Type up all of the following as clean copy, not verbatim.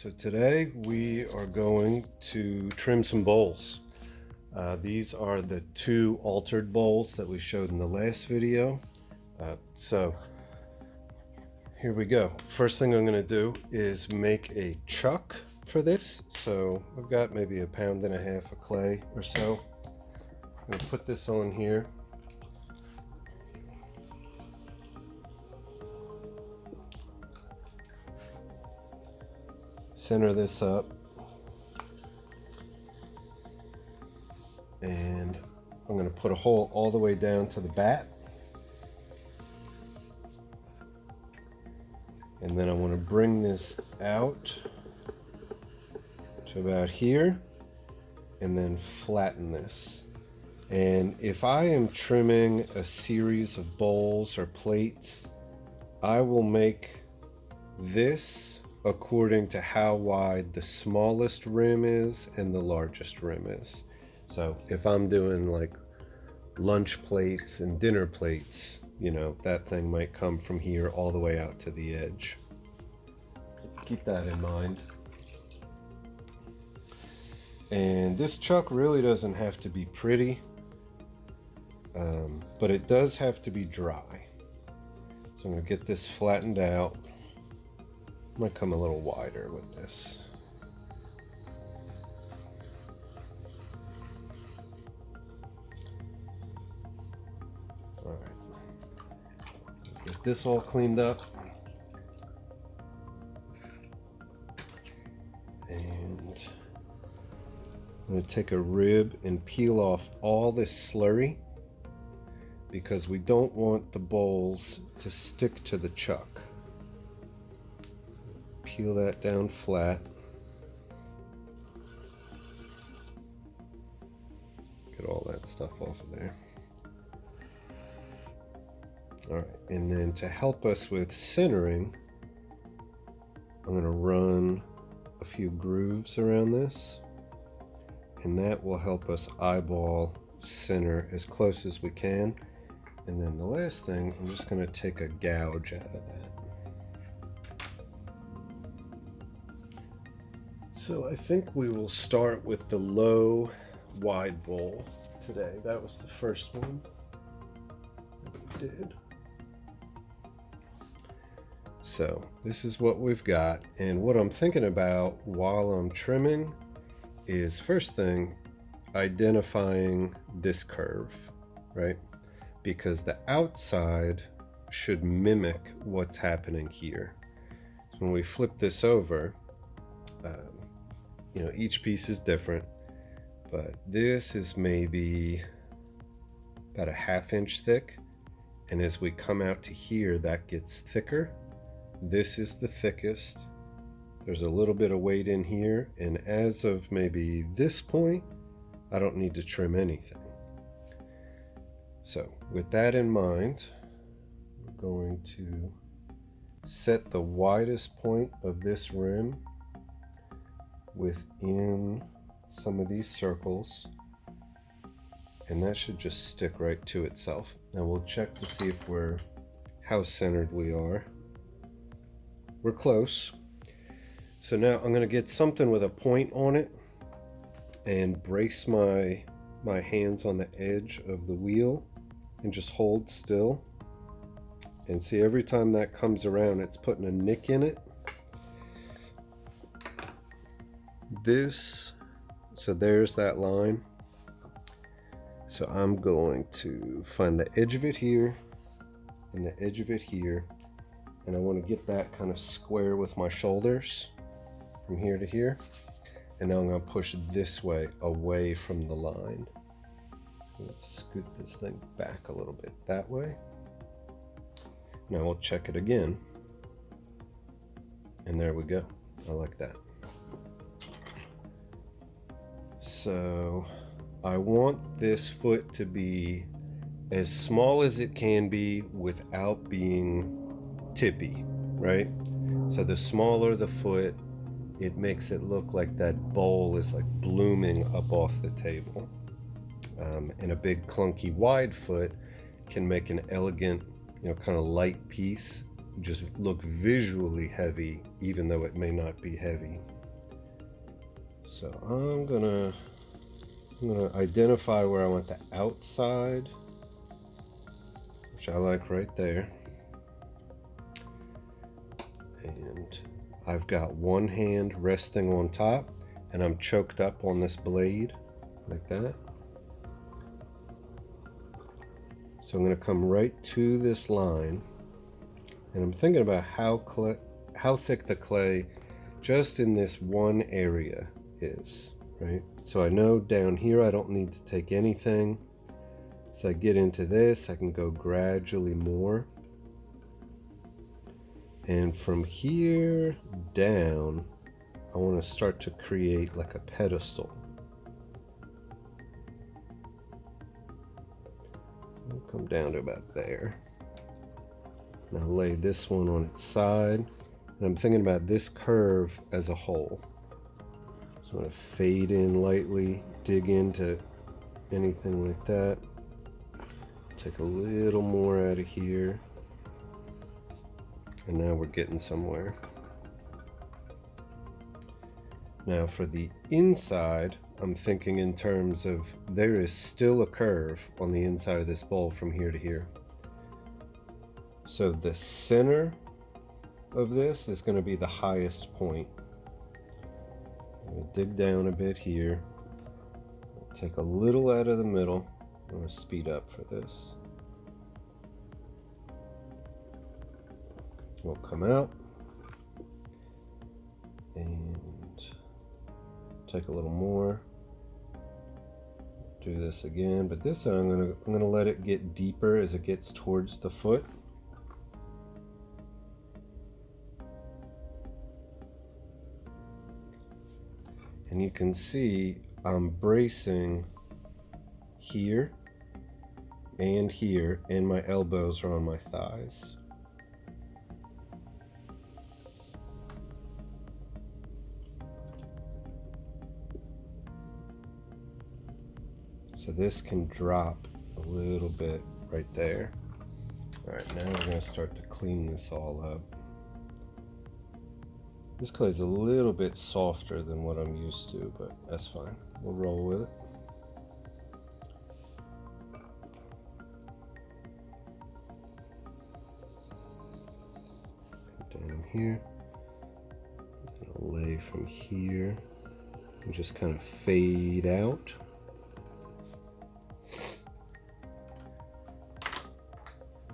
So today we are going to trim some bowls. These are the two altered bowls that we showed in the last video. So here we go. First thing I'm going to do is make a chuck for this. So I've got maybe 1.5 pounds of clay or so. I'm going to put this on here. Center this up, and I'm going to put a hole all the way down to the bat, and then I want to bring this out to about here and then flatten this. And if I am trimming a series of bowls or plates, I will make this according to how wide the smallest rim is and the largest rim is. So if I'm doing like lunch plates and dinner plates, you know, that thing might come from here all the way out to the edge. Keep that in mind. And this chuck really doesn't have to be pretty, but it does have to be dry. So I'm going to get this flattened out. Might come a little wider with this. All right, get this all cleaned up, and I'm going to take a rib and peel off all this slurry because we don't want the bowls to stick to the chuck. Peel that down flat. Get all that stuff off of there. All right, and then to help us with centering, I'm going to run a few grooves around this, and that will help us eyeball center as close as we can. And then the last thing, I'm just going to take a gouge out of that. So I think we will start with the low wide bowl today. That was the first one that we did. So this is what we've got, and what I'm thinking about while I'm trimming is, first thing, identifying this curve, right? Because the outside should mimic what's happening here. So when we flip this over, you know, each piece is different, but this is maybe about a 1/2 inch thick, and as we come out to here, that gets thicker. This is the thickest. There's a little bit of weight in here, and as of maybe this point, I don't need to trim anything. So with that in mind, we're going to set the widest point of this rim within some of these circles, and that should just stick right to itself. Now we'll check to see if how centered we are. We're close. So now I'm going to get something with a point on it and brace my hands on the edge of the wheel and just hold still, and see, every time that comes around, it's putting a nick in it. So there's that line. So I'm going to find the edge of it here and the edge of it here, and I want to get that kind of square with my shoulders from here to here. And now I'm going to push this way away from the line. I'm going to scoot this thing back a little bit that way. Now we'll check it again, and there we go. I like that. So I want this foot to be as small as it can be without being tippy, right? So the smaller the foot, it makes it look like that bowl is like blooming up off the table. And a big clunky wide foot can make an elegant, you know, kind of light piece just look visually heavy, even though it may not be heavy. So I'm gonna identify where I want the outside, which I like right there. And I've got one hand resting on top, and I'm choked up on this blade like that. So I'm going to come right to this line, and I'm thinking about how thick the clay just in this one area is, right? So I know down here I don't need to take anything. As I get into this, I can go gradually more. And from here down, I want to start to create like a pedestal. I'll come down to about there. Now lay this one on its side. And I'm thinking about this curve as a whole. So I'm going to fade in lightly, dig into anything like that. Take a little more out of here. And now we're getting somewhere. Now for the inside, I'm thinking in terms of there is still a curve on the inside of this bowl from here to here. So the center of this is going to be the highest point. I'm going to dig down a bit here. Take a little out of the middle. I'm going to speed up for this. We'll come out and take a little more. Do this again, but this time I'm gonna let it get deeper as it gets towards the foot. And you can see I'm bracing here, and my elbows are on my thighs. So this can drop a little bit right there. All right, now we're gonna start to clean this all up. This clay is a little bit softer than what I'm used to, but that's fine. We'll roll with it. Down here. I'll lay from here and just kind of fade out.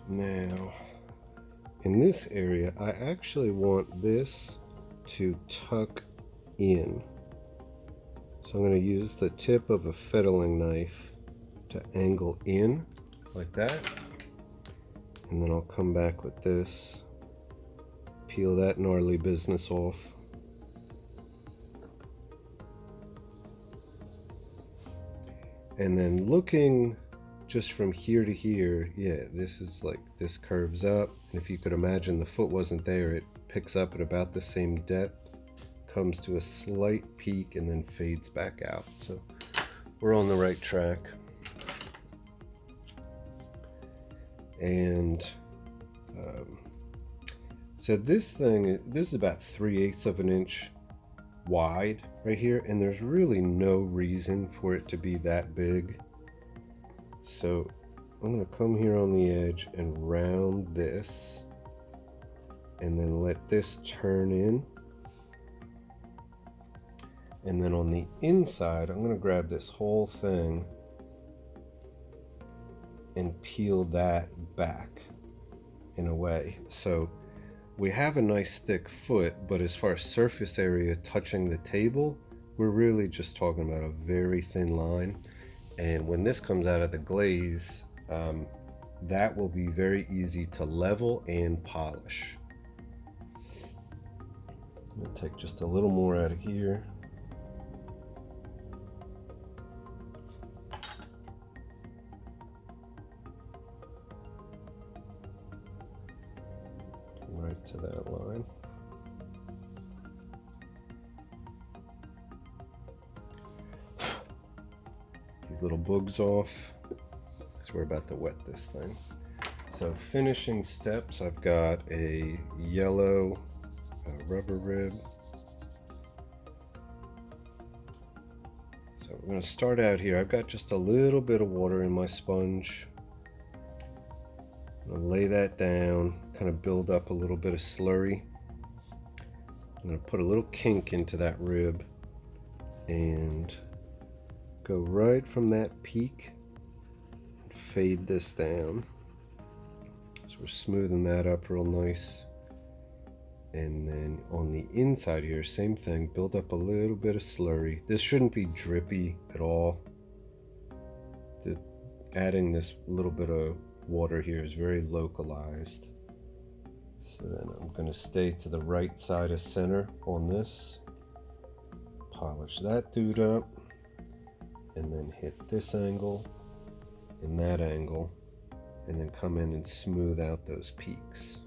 Now, in this area, I actually want this to tuck in. So I'm going to use the tip of a fettling knife to angle in like that. And then I'll come back with this, peel that gnarly business off. And then looking just from here to here, yeah, this is like, this curves up. And if you could imagine the foot wasn't there, it picks up at about the same depth, comes to a slight peak, and then fades back out. So we're on the right track. And so this is about 3/8 of an inch wide right here, and there's really no reason for it to be that big. So I'm going to come here on the edge and round this, and then let this turn in. And then on the inside, I'm going to grab this whole thing and peel that back in a way. So we have a nice thick foot, but as far as surface area touching the table, we're really just talking about a very thin line. And when this comes out of the glaze, that will be very easy to level and polish. I'm going to take just a little more out of here. Right to that line. These little bugs off, because we're about to wet this thing. So finishing steps, I've got a yellow rubber rib. I'm going to start out here. I've got just a little bit of water in my sponge. I'm going to lay that down, kind of build up a little bit of slurry. I'm going to put a little kink into that rib and go right from that peak and fade this down. So we're smoothing that up real nice. And then on the inside here, same thing, build up a little bit of slurry. This shouldn't be drippy at all. Adding this little bit of water here is very localized. So then I'm going to stay to the right side of center on this. Polish that dude up. And then hit this angle and that angle. And then come in and smooth out those peaks.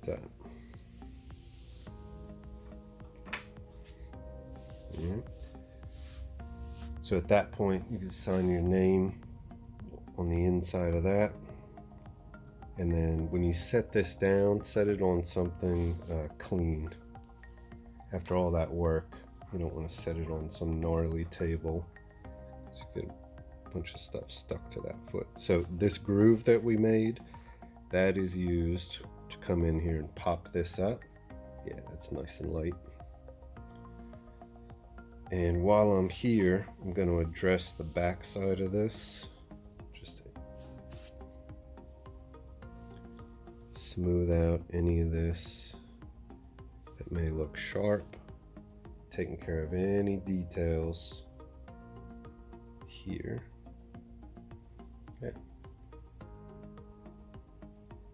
Done. So at that point, you can sign your name on the inside of that. And then when you set this down, set it on something clean. After all that work, you don't want to set it on some gnarly table. So you get a bunch of stuff stuck to that foot. So this groove that we made, that is used to come in here and pop this up. Yeah, that's nice and light. And while I'm here, I'm going to address the back side of this. Just to smooth out any of this that may look sharp. Taking care of any details here. Okay.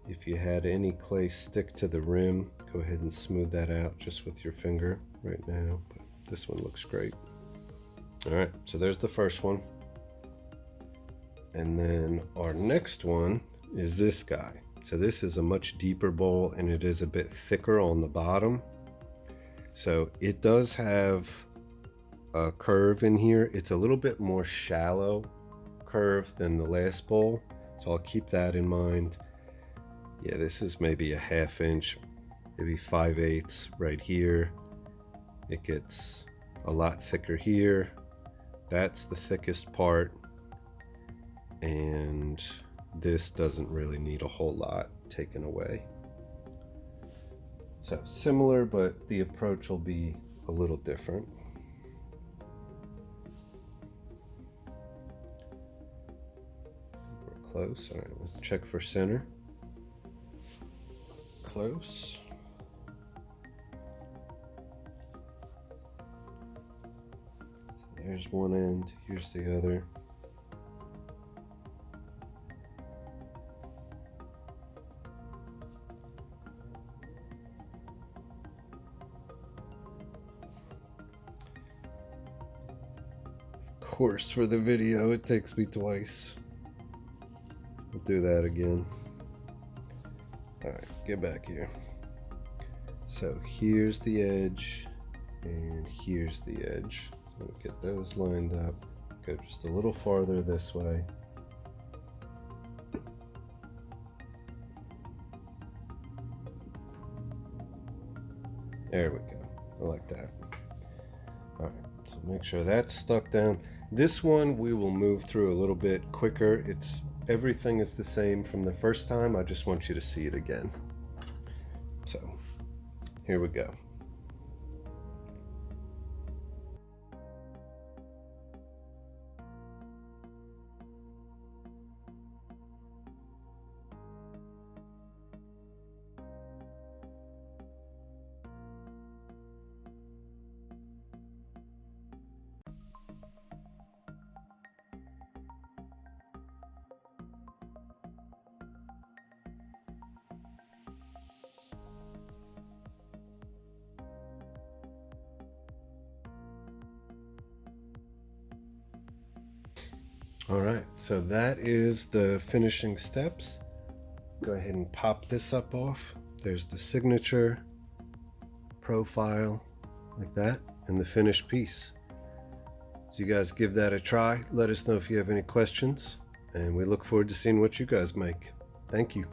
If you had any clay stick to the rim, go ahead and smooth that out just with your finger right now. But this one looks great. All right, so there's the first one. And then our next one is this guy. So this is a much deeper bowl and it is a bit thicker on the bottom. So it does have a curve in here. It's a little bit more shallow curve than the last bowl. So I'll keep that in mind. Yeah, this is maybe a 1/2 inch, maybe 5/8 right here. It gets a lot thicker here. That's the thickest part. And this doesn't really need a whole lot taken away. So similar, but the approach will be a little different. We're close. All right, let's check for center. Close. So there's one end, here's the other. Of course, for the video, it takes me twice. We'll do that again. All right, get back here. So here's the edge, and here's the edge. So we'll get those lined up. Go just a little farther this way. There we go. I like that. All right, so make sure that's stuck down. This one we will move through a little bit quicker. Everything is the same from the first time. I just want you to see it again. So here we go. All right, so that is the finishing steps. Go ahead and pop this up off. There's the signature, profile, like that, and the finished piece. So you guys give that a try. Let us know if you have any questions, and we look forward to seeing what you guys make. Thank you.